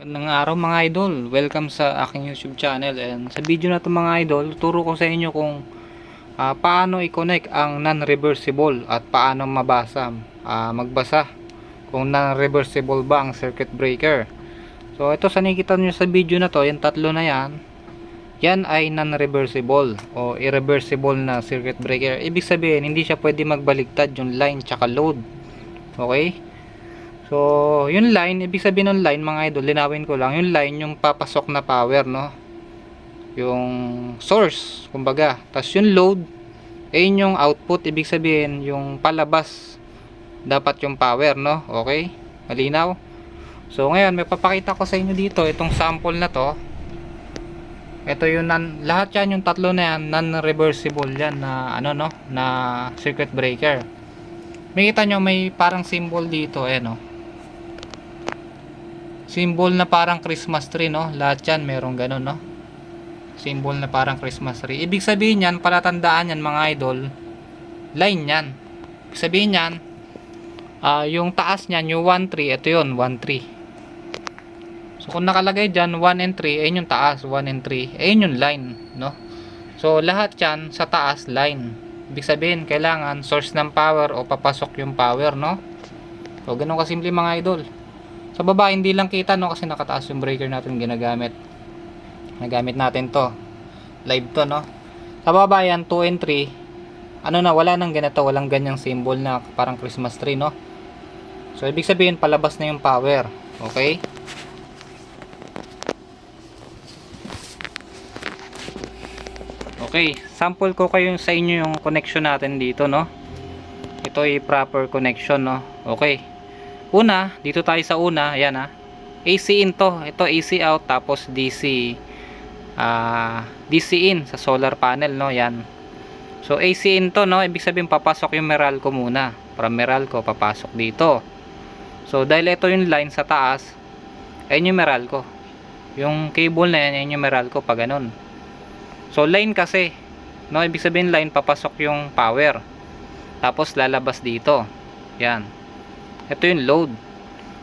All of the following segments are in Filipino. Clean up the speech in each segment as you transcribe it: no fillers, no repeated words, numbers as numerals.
Magandang araw mga idol, welcome sa aking YouTube channel. And sa video na to mga idol, turo ko sa inyo kung paano i-connect ang non-reversible at paano magbasa kung non-reversible ba ang circuit breaker. So ito sa nakikita nyo sa video na to, yung tatlo na yan ay non-reversible o irreversible na circuit breaker. Ibig sabihin hindi siya pwede magbaligtad yung line tsaka load. Okay? So, yung line, ibig sabihin ng line mga idol, linawin ko lang, yung line yung papasok na power, no? Yung source, kumbaga. Tapos yung load, yun yung output, ibig sabihin yung palabas dapat yung power, no? Okay? Malinaw? So, ngayon, may papakita ko sa inyo dito, itong sample na to. Ito yung lahat yan, yung tatlo na yan, non-reversible yan na, ano, no? Na circuit breaker. Makita nyo, may parang symbol dito, no? Symbol na parang Christmas tree, no? Lahat yan merong ganun, no? Symbol na parang Christmas tree. Ibig sabihin yan, palatandaan yan mga idol, line yan. Ibig sabihin yan, yung taas nyan, yung 1, 3, ito yun, 1, 3. So kung nakalagay dyan, 1 and 3, ayun yung taas, 1 and 3, ayun yung line, no? So lahat yan sa taas, line. Ibig sabihin, kailangan source ng power o papasok yung power, no? So ganun kasimple mga idol. Sa baba hindi lang kita, no, kasi nakataas yung breaker natin ginagamit natin to live to, no. Sa baba yan 2 and 3, ano na, wala nang ganito, walang ganyang symbol na parang Christmas tree, no. So ibig sabihin palabas na yung power. Okay, okay, sample ko kayo sa inyo yung connection natin dito, no. Ito ay proper connection, no. Okay, una, dito tayo sa una, ayan AC in to, ito AC out, tapos DC DC in sa solar panel, no, yan. So AC in to, no, ibig sabihin papasok yung Meralco muna, from Meralco papasok dito. So dahil ito yung line sa taas, ayun yung Meralco, yung cable na yan, ayun yung Meralco pa ganun. So line kasi, no, ibig sabihin line papasok yung power, tapos lalabas dito, yan. Ito yung load.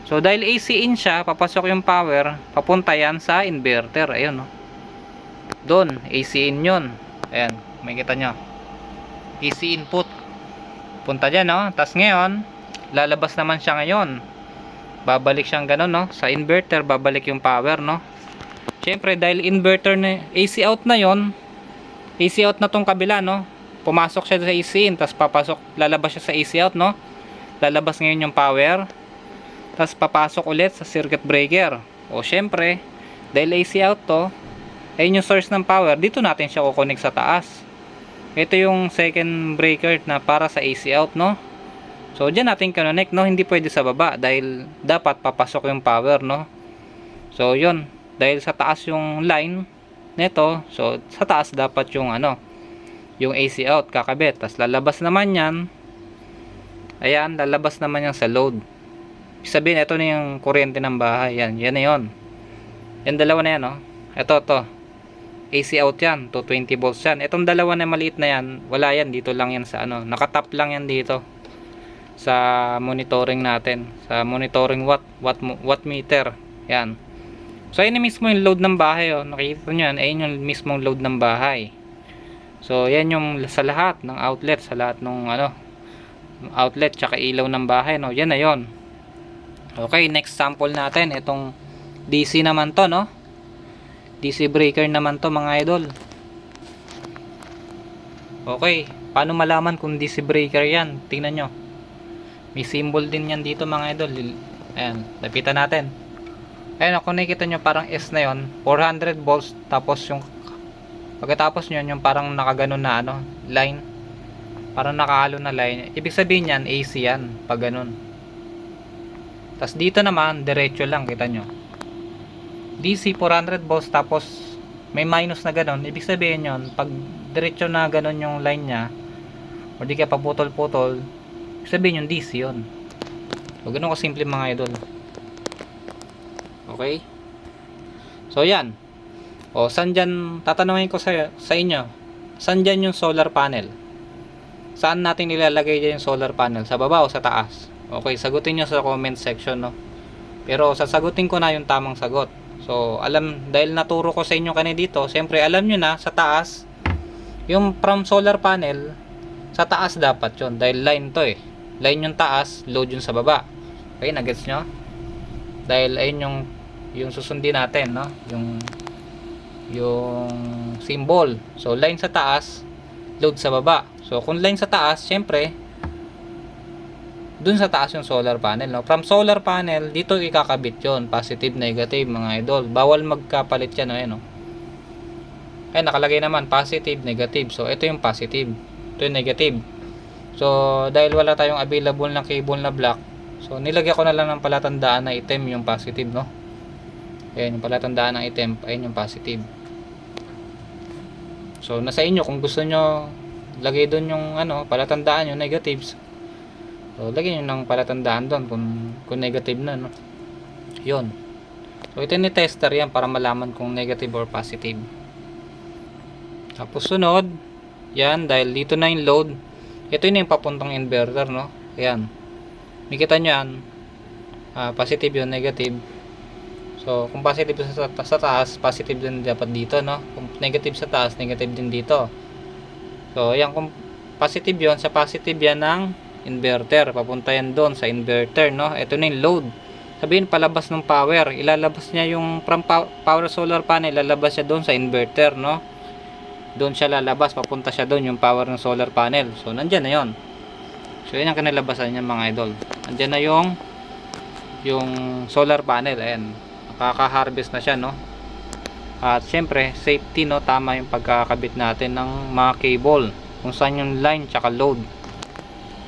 So dahil AC in siya, papasok yung power, papunta yan sa inverter. Ayun, no. Doon, AC in yun. Ayan, makikita nyo. AC input. Punta dyan, no. Tapos ngayon, lalabas naman siya ngayon. Babalik siyang ganun, no. Sa inverter, babalik yung power, no. Siyempre, dahil inverter na, AC out na yon, AC out na tong kabila, no. Pumasok siya sa AC in, tapos papasok, lalabas siya sa AC out, no. Lalabas ngayon yung power, tapos papasok ulit sa circuit breaker. O syempre, dahil AC out to, ayun yung source ng power, dito natin siya kukonek sa taas. Ito yung second breaker na para sa AC out, no. So dyan natin connect, no, hindi pwede sa baba dahil dapat papasok yung power, no. So yun, dahil sa taas yung line neto, so sa taas dapat yung ano, yung AC out kakabit. Tapos lalabas naman yan, ayan, lalabas naman yan sa load. Ibig sabihin, ito na yung kuryente ng bahay. Yan, yan na yun. Yan dalawa na yan, no? Ito, AC out yan, 220 volts yan. Itong dalawa na maliit na yan, wala yan, dito lang yan sa ano, nakatap lang yan dito sa monitoring natin, sa monitoring watt meter. Yan. So ayun na mismo yung load ng bahay, oh. Nakikita nyo yan, ayun yung mismong load ng bahay. So yan yung sa lahat ng outlet, sa lahat ng ano, outlet tsaka ilaw ng bahay, no. Yan na yon. Okay, next sample natin, itong DC naman to, no. DC breaker naman to mga idol. Okay, paano malaman kung DC breaker yan? Tingnan nyo, may symbol din yan dito mga idol. Ayan, lapitan natin. Ayan, kung nakikita nyo parang S na yon, 400 volts, tapos yung pagkatapos nyo yung parang nakaganon na ano, line, parang nakahalo na line. Ibig sabihin yan, AC yan, pag ganun. Tapos dito naman, diretso lang, kita nyo. DC 400 volts, tapos may minus na ganun. Ibig sabihin yun, pag diretso na ganun yung line nya, o di kaya paputol-putol, ibig sabihin yung DC yun. So, ganun kasimple mga idol. Okay? So, yan. O, saan dyan, tatanungin ko sa inyo, saan dyan yung solar panel? Saan natin nilalagay dyan yung solar panel? Sa baba o sa taas? Okay, sagutin nyo sa comment section, no? Pero sasagutin ko na yung tamang sagot. So, dahil naturo ko sa inyo kanina dito, siyempre alam nyo na sa taas, yung from solar panel, sa taas dapat yon dahil line to eh. Line yung taas, load yung sa baba. Okay, nagets nyo? Dahil ayun yung susundin natin, no? Yung symbol. So, line sa taas, load sa baba. So, kung line sa taas, siyempre, dun sa taas yung solar panel, no? From solar panel, dito ikakabit yon, positive, negative, mga idol. Bawal magkapalit yan, no? Ayan, no? Ay, nakalagay naman, positive, negative. So, ito yung positive. Ito yung negative. So, dahil wala tayong available na cable na black, so, nilagyan ko na lang ng palatandaan na item yung positive, no? Ayan, yung palatandaan ng item, ayun yung positive. So, nasa inyo, kung gusto nyo, lagay doon yung, palatandaan yung negatives. So, lagyan nyo ng palatandaan doon kung negative na, no? Yun. So, ito yung tester yan para malaman kung negative or positive. Tapos, sunod, yan, dahil dito na yung load, ito yun yung papuntang inverter, no? Ayan. Makita nyo yan, positive yun, negative. So, kung positive sa taas, positive din dapat dito, no? Kung negative sa taas, negative din dito. So, ayan, kung positive yun, sa positive yan ng inverter, papunta yan doon sa inverter, no? Ito na yung load. Sabihin, palabas ng power, ilalabas niya yung from power solar panel, ilalabas siya doon sa inverter, no? Doon siya lalabas, papunta siya doon yung power ng solar panel. So, nandyan na yon. So, yan ang kanilabasan niya, mga idol. Nandyan na yung solar panel, ayan. Nakaka-harvest na siya, no? At syempre, safety, no? Tama yung pagkakabit natin ng mga cable, kung saan yung line tsaka load.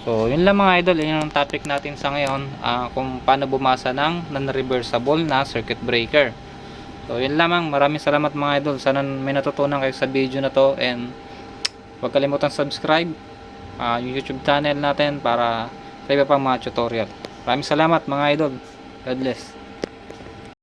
So, yun lang mga idol, yun ang topic natin sa ngayon, kung paano bumasa ng non-reversible na circuit breaker. So, yun lamang. Maraming salamat mga idol. Sana may natutunan kayo sa video na to, and huwag kalimutan subscribe yung YouTube channel natin para sa iba pang mga tutorial. Maraming salamat mga idol. God bless.